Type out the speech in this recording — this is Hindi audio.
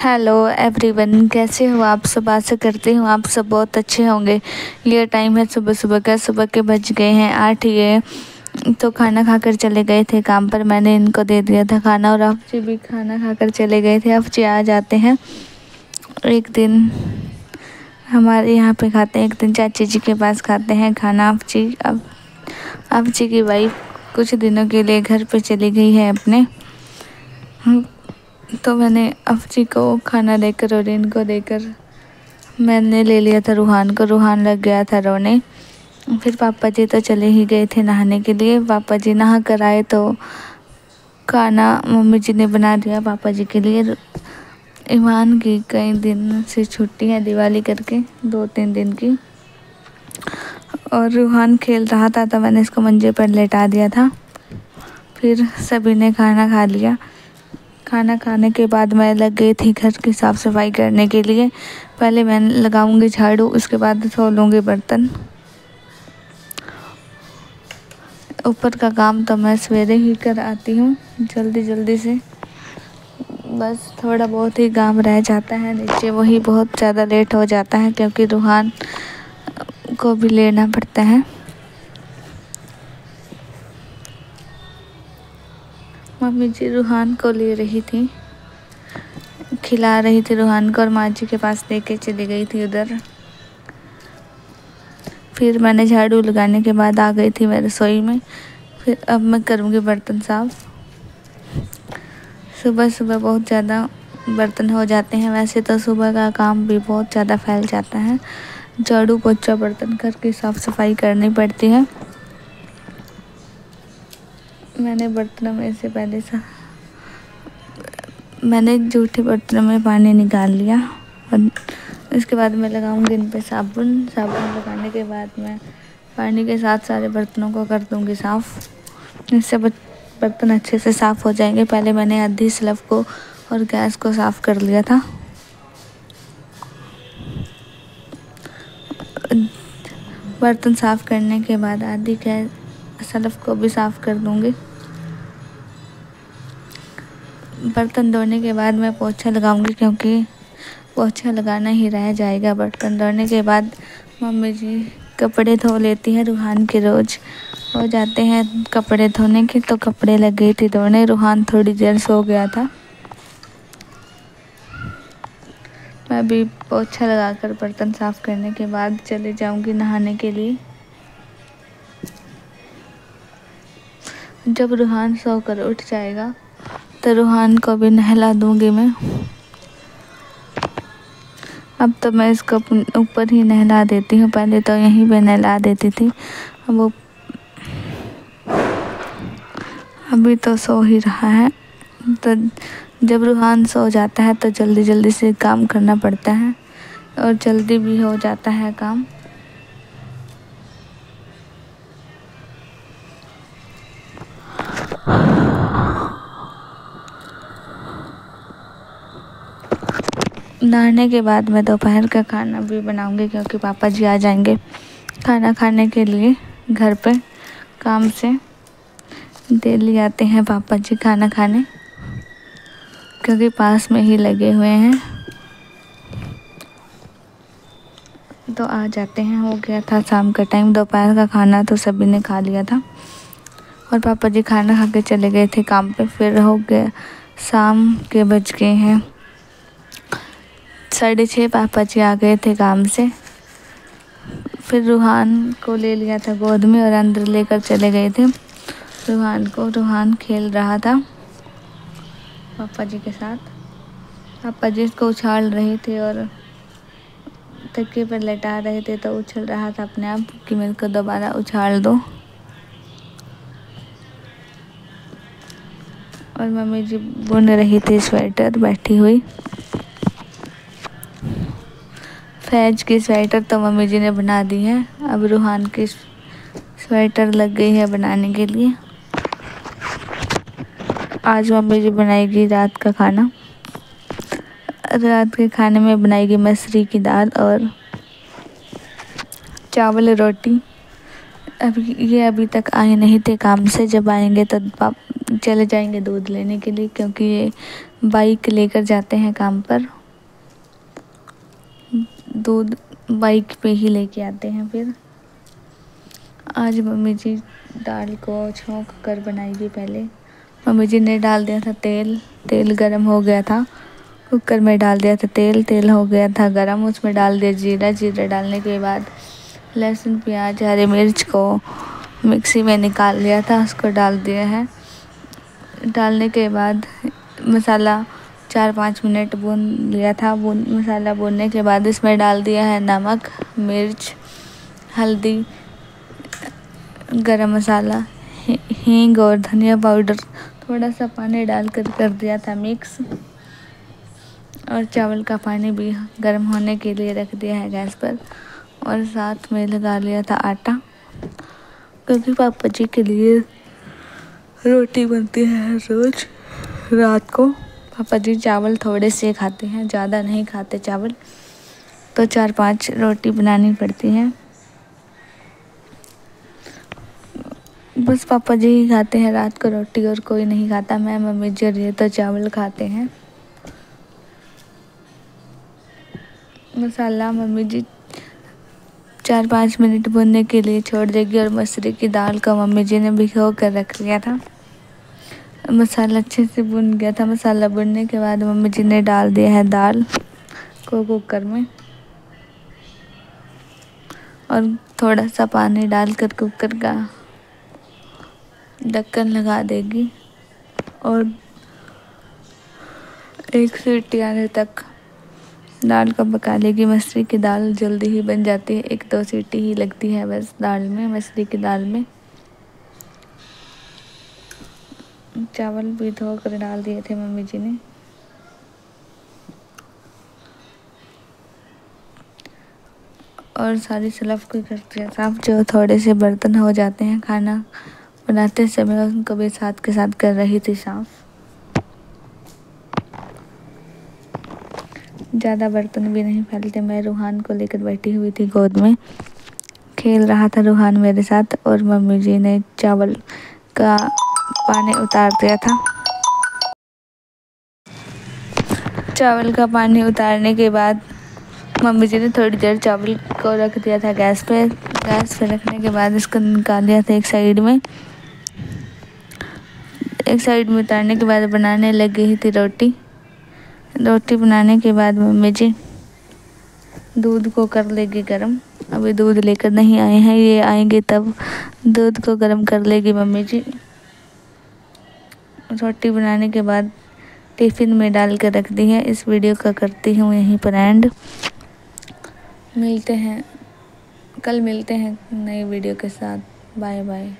हेलो एवरीवन, कैसे हो आप सब। आशा करती हूँ आप सब बहुत अच्छे होंगे। ये टाइम है सुबह सुबह का, सुबह के बज गए हैं 8 ये। तो खाना खाकर चले गए थे काम पर, मैंने इनको दे दिया था खाना और अफजी भी खाना खाकर चले गए थे। अफजी आ जाते हैं एक दिन हमारे यहाँ पे खाते हैं, एक दिन चाची जी के पास खाते हैं खाना। अफजी की वाइफ कुछ दिनों के लिए घर पे चली गई है अपने। तो मैंने अफजी को खाना देकर और इनको देकर मैंने ले लिया था रूहान को। रूहान लग गया था रोने। फिर पापा जी तो चले ही गए थे नहाने के लिए। पापा जी नहा कर आए तो खाना मम्मी जी ने बना दिया पापा जी के लिए। ईमान की कई दिन से छुट्टी है दिवाली करके, 2-3 दिन की। और रूहान खेल रहा था तो मैंने इसको मंजे पर लेटा दिया था। फिर सभी ने खाना खा लिया। खाना खाने के बाद मैं लग गई थी घर की साफ़ सफाई करने के लिए। पहले मैं लगाऊंगी झाड़ू, उसके बाद धो लूँगी बर्तन। ऊपर का काम तो मैं सवेरे ही कर आती हूँ जल्दी जल्दी से, बस थोड़ा बहुत ही काम रह जाता है नीचे, वही बहुत ज़्यादा लेट हो जाता है क्योंकि रूहान को भी लेना पड़ता है। मम्मी जी रूहान को ले रही थी, खिला रही थी रूहान को और माँ जी के पास लेके चली गई थी उधर। फिर मैंने झाड़ू लगाने के बाद आ गई थी मैं रसोई में। फिर अब मैं करूँगी बर्तन साफ़। सुबह सुबह बहुत ज़्यादा बर्तन हो जाते हैं, वैसे तो सुबह का काम भी बहुत ज़्यादा फैल जाता है। झाड़ू पोछा बर्तन करके साफ़ सफाई करनी पड़ती है। मैंने बर्तनों में से पहले मैंने जूठे बर्तनों में पानी निकाल लिया और इसके बाद मैं लगाऊंगी इन पे साबुन लगाने के बाद मैं पानी के साथ सारे बर्तनों को कर दूंगी साफ़। इससे बर्तन अच्छे से साफ़ हो जाएंगे। पहले मैंने आधी स्लफ को और गैस को साफ़ कर लिया था। बर्तन साफ़ करने के बाद आधी गैस स्लफ को भी साफ़ कर दूंगी। बर्तन धोने के बाद मैं पोछा लगाऊंगी क्योंकि पोछा लगाना ही रह जाएगा। बर्तन धोने के बाद मम्मी जी कपड़े धो लेती है। रूहान के रोज़ हो जाते हैं कपड़े धोने के, तो कपड़े लग गई थी धोने। रूहान थोड़ी देर सो गया था। मैं भी पोछा लगाकर बर्तन साफ़ करने के बाद चले जाऊंगी नहाने के लिए। जब रूहान सोकर उठ जाएगा तो रूहान को भी नहला दूंगी मैं। अब तो मैं इसको ऊपर ही नहला देती हूँ, पहले तो यहीं पे नहला देती थी। अब वो अभी तो सो ही रहा है। तो जब रूहान सो जाता है तो जल्दी जल्दी से काम करना पड़ता है और जल्दी भी हो जाता है काम। नहाने के बाद मैं दोपहर का खाना भी बनाऊंगी क्योंकि पापा जी आ जाएंगे खाना खाने के लिए घर पे काम से। डेली आते हैं पापा जी खाना खाने क्योंकि पास में ही लगे हुए हैं, तो आ जाते हैं। हो गया था शाम का टाइम, दोपहर का खाना तो सभी ने खा लिया था और पापा जी खाना खा के चले गए थे काम पे। फिर हो गया शाम के बज गए हैं 6:30। पापा जी आ गए थे काम से। फिर रूहान को ले लिया था गोद में और अंदर लेकर चले गए थे रूहान को। रूहान खेल रहा था पापा जी के साथ। पापा जी इसको उछाल रहे थे और तकिए पर लेटा रहे थे, तो उछल रहा था अपने आप कि मेरे को दोबारा उछाल दो। और मम्मी जी बुन रही थी स्वेटर बैठी हुई। फैज की स्वेटर तो मम्मी जी ने बना दी है, अब रूहान की स्वेटर लग गई है बनाने के लिए। आज मम्मी जी बनाएगी रात का खाना। रात के खाने में बनाएगी मसूरी की दाल और चावल रोटी। अभी तक आए नहीं थे काम से, जब आएंगे तो चले जाएंगे दूध लेने के लिए क्योंकि ये बाइक लेकर जाते हैं काम पर। दूध बाइक पे ही लेके आते हैं। फिर आज मम्मी जी दाल को छौंक कर बनाएगी। पहले मम्मी जी ने डाल दिया था तेल। तेल गरम हो गया था, कुकर में डाल दिया था तेल। तेल हो गया था गरम, उसमें डाल दिया जीरा। जीरा डालने के बाद लहसुन, प्याज, हरी मिर्च को मिक्सी में निकाल लिया था, उसको डाल दिया है। डालने के बाद मसाला 4-5 मिनट भून लिया था। मसाला भूनने के बाद इसमें डाल दिया है नमक, मिर्च, हल्दी, गरम मसाला, हींग और धनिया पाउडर। थोड़ा सा पानी डालकर कर दिया था मिक्स। और चावल का पानी भी गर्म होने के लिए रख दिया है गैस पर। और साथ में लगा लिया था आटा, क्योंकि पापा जी के लिए रोटी बनती है रोज रात को। पापा जी चावल थोड़े से खाते हैं, ज़्यादा नहीं खाते चावल, तो 4-5 रोटी बनानी पड़ती है। बस पापा जी ही खाते हैं रात को रोटी, और कोई नहीं खाता। मैं, मम्मी जी और ये तो चावल खाते हैं। मसाला मम्मी जी 4-5 मिनट भुनने के लिए छोड़ देगी। और मसूरी की दाल को मम्मी जी ने भिगो कर रख लिया था। मसाला अच्छे से भुन गया था। मसाला भुनने के बाद मम्मी जी ने डाल दिया है दाल को कुकर में, और थोड़ा सा पानी डालकर कुकर का ढक्कन लगा देगी। और 1 सीटी आने तक दाल को पका लेगी। मसूरी की दाल जल्दी ही बन जाती है, 1-2 सीटी ही लगती है बस दाल में, मसूरी की दाल में। चावल भी धो कर डाल दिए थे मम्मी जी ने। और सारी स्लफ को करती है साफ। जो थोड़े से बर्तन हो जाते हैं खाना बनाते समय, उनको भी साथ के साथ कर रही थी साफ। ज़्यादा बर्तन भी नहीं फैलते। मैं रूहान को लेकर बैठी हुई थी गोद में, खेल रहा था रूहान मेरे साथ। और मम्मी जी ने चावल का पानी उतार दिया था। चावल का पानी उतारने के बाद मम्मी जी ने थोड़ी देर चावल को रख दिया था गैस पे। गैस पे रखने के बाद इसको निकाल दिया था एक साइड में। एक साइड में उतारने के बाद बनाने लगी ही थी रोटी। रोटी बनाने के बाद मम्मी जी दूध को कर लेगी गरम। अभी दूध लेकर नहीं आए हैं, ये आएंगे तब दूध को गरम कर लेगी मम्मी जी। रोटी बनाने के बाद टिफ़िन में डाल कर रख दी है। इस वीडियो का करती हूँ यहीं पर एंड। कल मिलते हैं नई वीडियो के साथ। Bye bye.